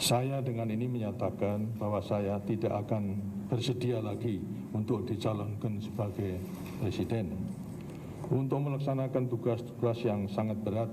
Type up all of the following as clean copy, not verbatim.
Saya dengan ini menyatakan bahwa saya tidak akan bersedia lagi untuk dicalonkan sebagai presiden. Untuk melaksanakan tugas-tugas yang sangat berat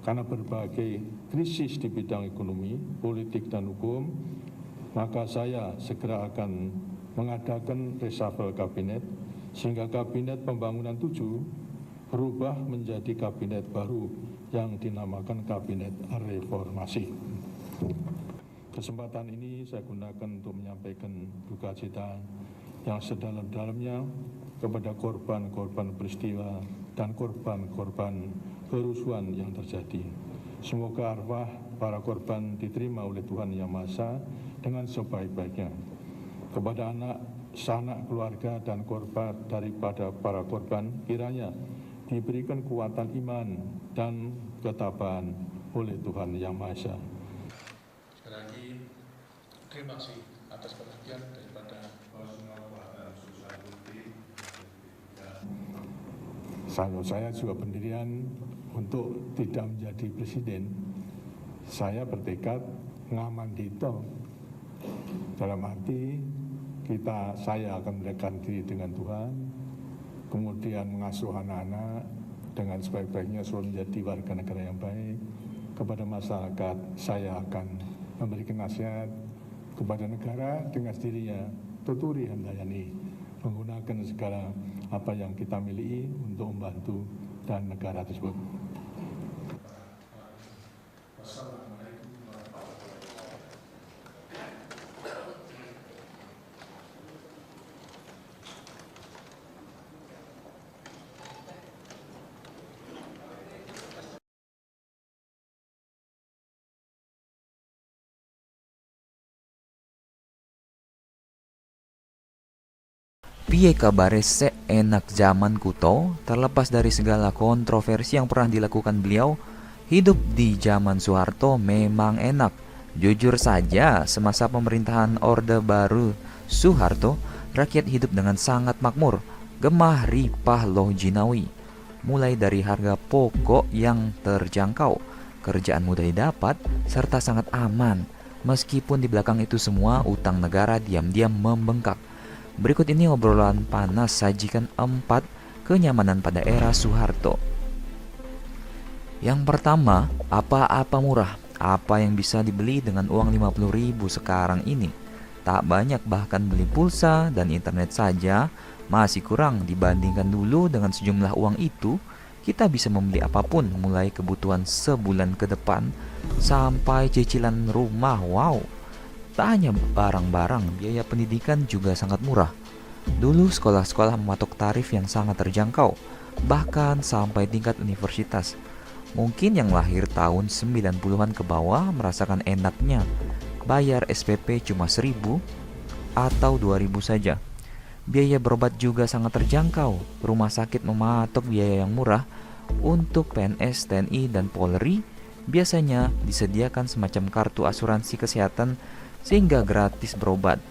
karena berbagai krisis di bidang ekonomi, politik, dan hukum, maka saya segera akan mengadakan reshuffle kabinet sehingga kabinet pembangunan 7 berubah menjadi kabinet baru yang dinamakan kabinet reformasi. Kesempatan ini saya gunakan untuk menyampaikan duka cita yang sedalam-dalamnya kepada korban-korban peristiwa dan korban-korban kerusuhan yang terjadi. Semoga arwah para korban diterima oleh Tuhan Yang Maha Esa dengan sebaik-baiknya. Kepada anak, sanak keluarga dan korban daripada para korban, kiranya diberikan kekuatan iman dan ketabahan oleh Tuhan Yang Maha Esa. Sekali lagi, terima kasih atas perhatian daripada Saya juga pendirian untuk tidak menjadi presiden. Saya bertekad ngaman dito. Dalam arti saya akan mendekatkan diri dengan Tuhan, kemudian mengasuh anak-anak dengan sebaik-baiknya selalu menjadi warga negara yang baik. Kepada masyarakat, saya akan memberikan nasihat kepada negara dengan sendirinya, tuturi handayani, menggunakan segala apa yang kita miliki untuk membantu dan negara tersebut. Piye kabare seenak zaman kuto, terlepas dari segala kontroversi yang pernah dilakukan beliau, hidup di zaman Soeharto memang enak. Jujur saja, semasa pemerintahan Orde Baru Soeharto, rakyat hidup dengan sangat makmur, gemah ripah loh jinawi. Mulai dari harga pokok yang terjangkau, kerjaan mudah didapat, serta sangat aman. Meskipun di belakang itu semua, utang negara diam-diam membengkak. Berikut ini obrolan panas sajikan 4 kenyamanan pada era Soeharto. Yang pertama, apa-apa murah. Apa yang bisa dibeli dengan uang 50.000 sekarang ini? Tak banyak, bahkan beli pulsa dan internet saja masih kurang dibandingkan dulu. Dengan sejumlah uang itu, kita bisa membeli apapun, mulai kebutuhan sebulan ke depan sampai cicilan rumah. Wow! Tak hanya barang-barang, biaya pendidikan juga sangat murah. Dulu sekolah-sekolah mematok tarif yang sangat terjangkau, bahkan sampai tingkat universitas. Mungkin yang lahir tahun 90-an ke bawah merasakan enaknya bayar SPP cuma 1.000 atau 2.000 saja. Biaya berobat juga sangat terjangkau. Rumah sakit mematok biaya yang murah. Untuk PNS, TNI, dan Polri biasanya disediakan semacam kartu asuransi kesehatan sehingga gratis berobat.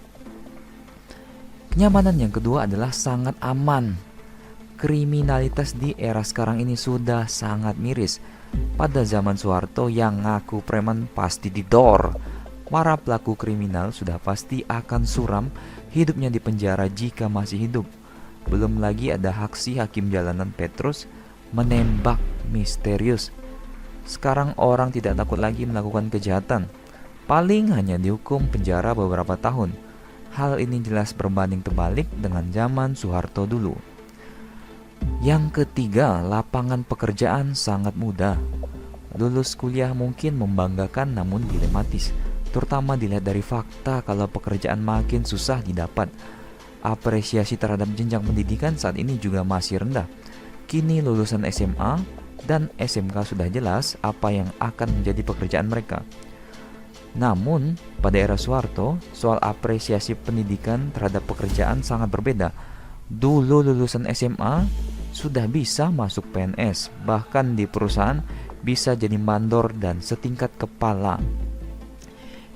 Kenyamanan yang kedua adalah sangat aman. Kriminalitas di era sekarang ini sudah sangat miris. Pada zaman Soeharto, yang ngaku preman pasti didor. Para pelaku kriminal sudah pasti akan suram hidupnya di penjara jika masih hidup. Belum lagi ada aksi hakim jalanan Petrus menembak misterius. Sekarang orang tidak takut lagi melakukan kejahatan. Paling hanya dihukum penjara beberapa tahun. Hal ini jelas berbanding terbalik dengan zaman Soeharto dulu. Yang ketiga, lapangan pekerjaan sangat mudah. Lulus kuliah mungkin membanggakan namun dilematis, terutama dilihat dari fakta kalau pekerjaan makin susah didapat. Apresiasi terhadap jenjang pendidikan saat ini juga masih rendah. Kini lulusan SMA dan SMK sudah jelas apa yang akan menjadi pekerjaan mereka. Namun, pada era Soeharto, soal apresiasi pendidikan terhadap pekerjaan sangat berbeda. Dulu lulusan SMA sudah bisa masuk PNS, bahkan di perusahaan bisa jadi mandor dan setingkat kepala.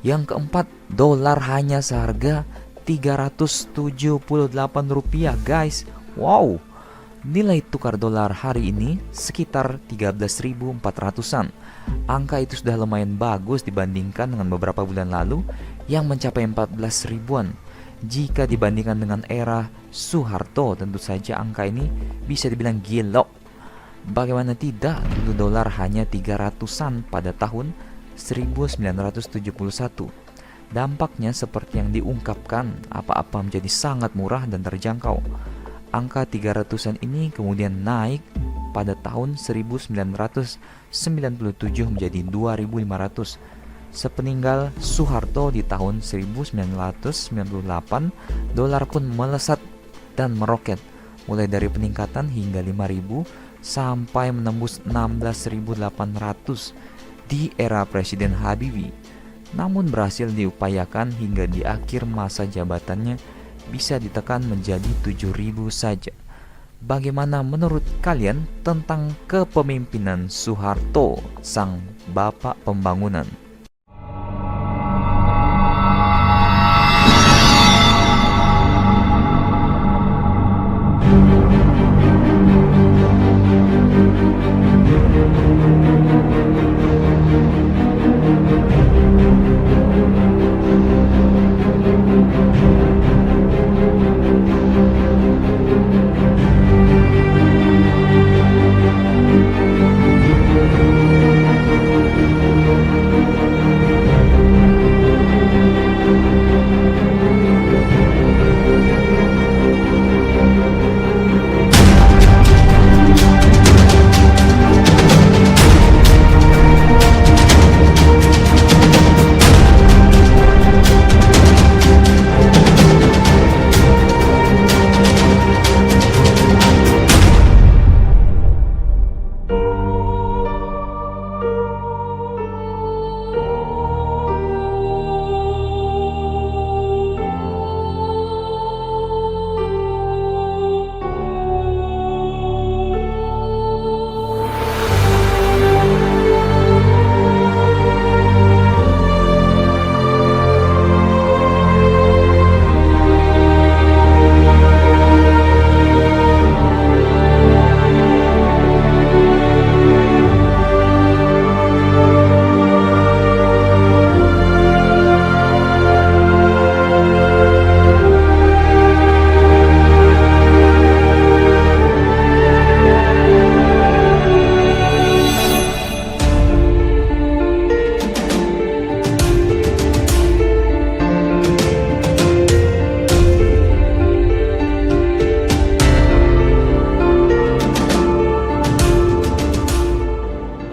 Yang keempat, dolar hanya seharga Rp378, guys. Wow, Nilai tukar dolar hari ini sekitar 13.400-an. Angka itu sudah lumayan bagus dibandingkan dengan beberapa bulan lalu yang mencapai 14 ribuan. Jika dibandingkan dengan era Soeharto, tentu saja angka ini bisa dibilang gila. Bagaimana tidak, dulu dolar hanya 300-an pada tahun 1971. Dampaknya seperti yang diungkapkan, apa-apa menjadi sangat murah dan terjangkau. Angka 300-an ini kemudian naik pada tahun 1997 menjadi 2.500. Sepeninggal Soeharto di tahun 1998, dolar pun melesat dan meroket, mulai dari peningkatan hingga 5.000 sampai menembus 16.800 di era Presiden Habibie. Namun berhasil diupayakan hingga di akhir masa jabatannya bisa ditekan menjadi 7.000 saja. Bagaimana menurut kalian tentang kepemimpinan Soeharto, sang bapak pembangunan?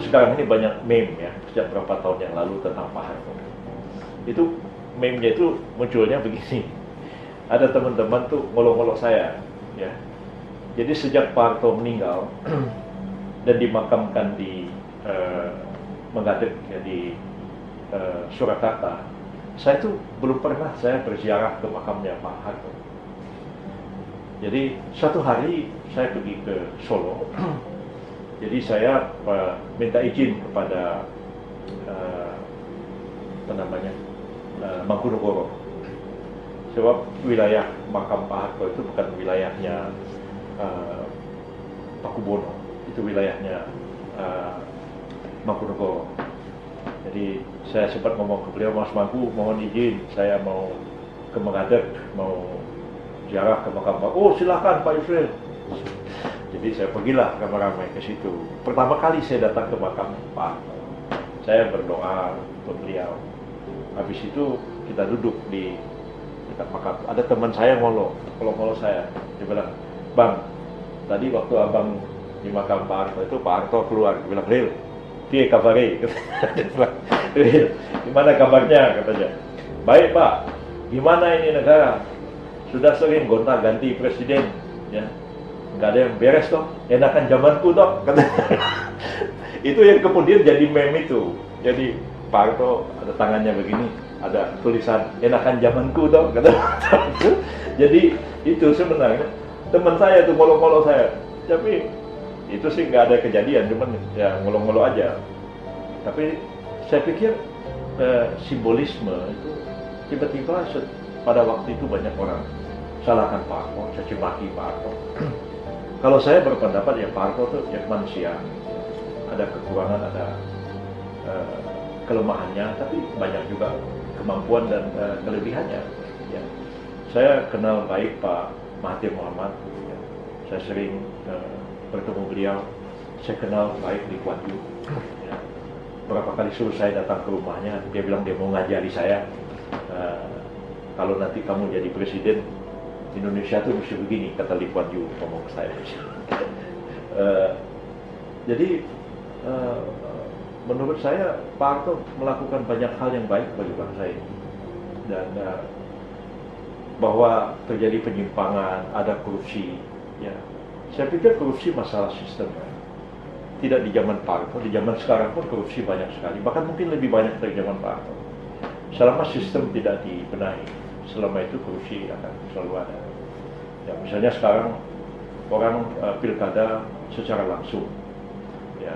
Sekarang ini banyak meme ya, sejak beberapa tahun yang lalu tentang Pak Harto. Itu meme-nya itu munculnya begini. Ada teman-teman tuh ngolok-ngolok saya, ya. Jadi sejak Pak Harto meninggal dan dimakamkan di Menggadek ya, di Surakarta, saya tuh belum pernah saya berziarah ke makamnya Pak Harto. Jadi suatu hari saya pergi ke Solo. Jadi saya minta izin kepada Mangkunegoro, sebab wilayah makam Pak Harto itu bukan wilayahnya Pakubono, itu wilayahnya Mangkunegoro. Jadi saya sempat ngomong ke beliau, Mas Mangku mohon izin, saya mau ke Menggadek, mau ziarah ke makam Pak. Oh silakan Pak Yusril. Jadi saya pergilah ramai-ramai ke situ. Pertama kali saya datang ke makam Pak Harto, saya berdoa untuk beliau. Habis itu kita duduk di dekat makam. Ada teman saya ngolok saya. Dia bilang, Bang, tadi waktu abang di makam Pak Harto itu Pak Harto keluar. Dia bilang, Ril, piye kabare? Ril, gimana kabarnya? Katanya. Baik Pak, gimana ini negara? Sudah sering gonta-ganti presiden, ya. Nggak ada yang beres toh, enakan zamanku toh. Itu yang kemudian jadi meme itu. Jadi Pak Harto ada tangannya begini, ada tulisan enakan zamanku toh. Jadi itu sebenarnya teman saya tuh ngolok-ngolok saya. Tapi itu sih nggak ada kejadian, cuman ya ngolok-ngolok aja. Tapi saya pikir simbolisme itu tiba-tiba pada waktu itu banyak orang salahkan Pak Harto, caci maki Pak Harto. Kalau saya berpendapat ya Pak Harto itu ya manusia, ada kekurangan, ada kelemahannya, tapi banyak juga kemampuan dan kelebihannya. Ya. Saya kenal baik Pak Mahathir Mohamad, ya. Saya sering bertemu beliau. Saya kenal baik Lee Kuan Yew. Ya. Berapa kali suruh saya datang ke rumahnya, dia bilang dia mau ngajari saya, kalau nanti kamu jadi presiden Indonesia tuh mesti begini, kata Lee Kuan Yew ngomong ke saya. Jadi menurut saya Pak Harto melakukan banyak hal yang baik bagi bangsa ini, dan bahwa terjadi penyimpangan, ada korupsi, ya. Saya pikir korupsi masalah sistem, ya. Tidak di zaman Pak Harto, di zaman sekarang pun korupsi banyak sekali, bahkan mungkin lebih banyak dari zaman Pak Harto. Selama sistem tidak dibenahi, selama itu korupsi akan selalu ada. Ya, misalnya sekarang orang pilkada secara langsung, ya,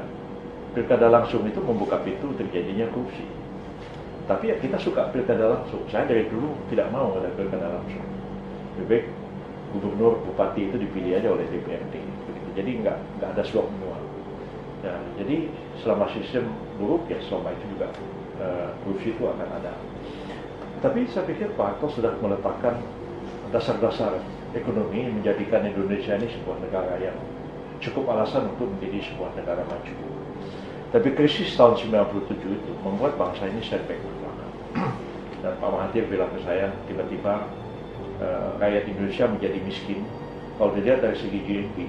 pilkada langsung itu membuka pintu terjadinya korupsi. Tapi ya kita suka pilkada langsung. Saya dari dulu tidak mau ada pilkada langsung. Lebih baik gubernur, bupati itu dipilih aja oleh DPRD. Begitu. Jadi nggak ada suap menyuap. Nah, jadi selama sistem buruk ya selama itu juga korupsi itu akan ada. Tapi saya pikir Pak Harto sudah meletakkan dasar-dasar ekonomi menjadikan Indonesia ini sebuah negara yang cukup alasan untuk menjadi sebuah negara maju. Tapi krisis tahun 97 itu membuat bangsa ini setback ke belakang. Dan Pak Mahathir bilang ke saya, tiba-tiba rakyat Indonesia menjadi miskin. Kalau dilihat dari segi GNP,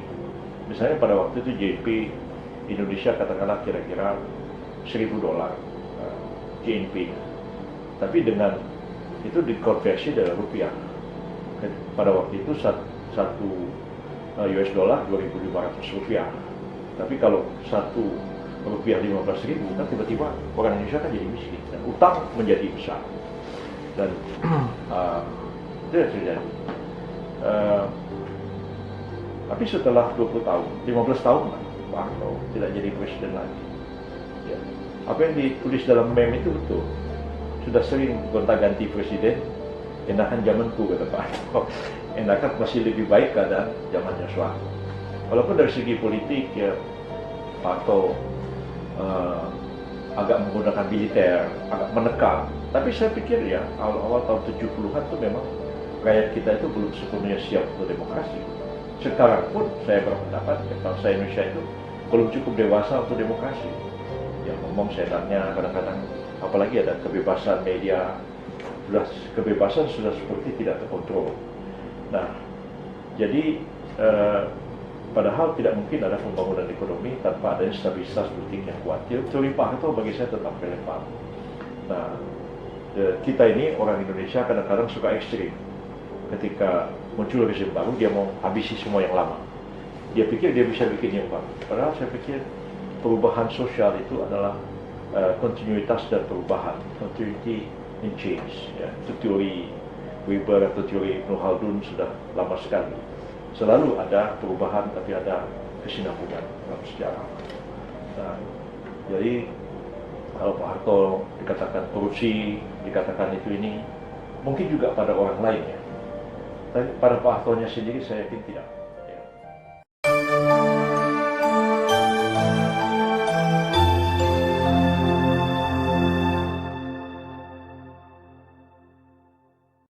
misalnya pada waktu itu GNP Indonesia katakanlah kira-kira $1.000 GNP. Tapi dengan itu dikonversi dalam rupiah. Pada waktu itu satu US dollar 2.500 rupiah. Tapi kalau satu rupiah 15.000 kan tiba-tiba orang Indonesia kan jadi miskin dan utang menjadi besar. Dan itu yang terjadi. Tapi setelah 20 tahun, 15 tahun Pak Harto tidak jadi presiden lagi. Ya. Apa yang ditulis dalam meme itu betul. Sudah sering gonta-ganti presiden, enakan zamanku kata Pak Harto. Enakan masih lebih baik keadaan zamannya Soeharto. Walaupun dari segi politik ya Pak Harto agak menggunakan militer, agak menekan. Tapi saya pikir ya awal-awal tahun 70-an itu memang rakyat kita itu belum sepenuhnya siap untuk demokrasi. Sekarang pun saya berpendapat ya, bangsa Indonesia itu belum cukup dewasa untuk demokrasi. Ya ngomong senatnya kadang-kadang, apalagi ada kebebasan media, kebebasan sudah seperti tidak terkontrol. Nah, jadi padahal tidak mungkin ada pembangunan ekonomi tanpa adanya stabilitas politik yang kuat. Teori Pak Harto bagi saya tetap relevan. Nah, kita ini orang Indonesia kadang-kadang suka ekstrim. Ketika muncul rezim baru, dia mau habisi semua yang lama. Dia pikir dia bisa bikin yang baru. Padahal saya pikir perubahan sosial itu adalah kontinuitas dan perubahan, continuity in change. Ya. Itu teori Weber atau teori Ibn Khaldun sudah lama sekali. Selalu ada perubahan, tapi ada kesinambungan dalam sejarah. Nah, jadi kalau Pak Harto dikatakan korupsi, dikatakan itu ini, mungkin juga pada orang lain ya. Tapi pada Pak Hartonya sendiri saya yakin tidak.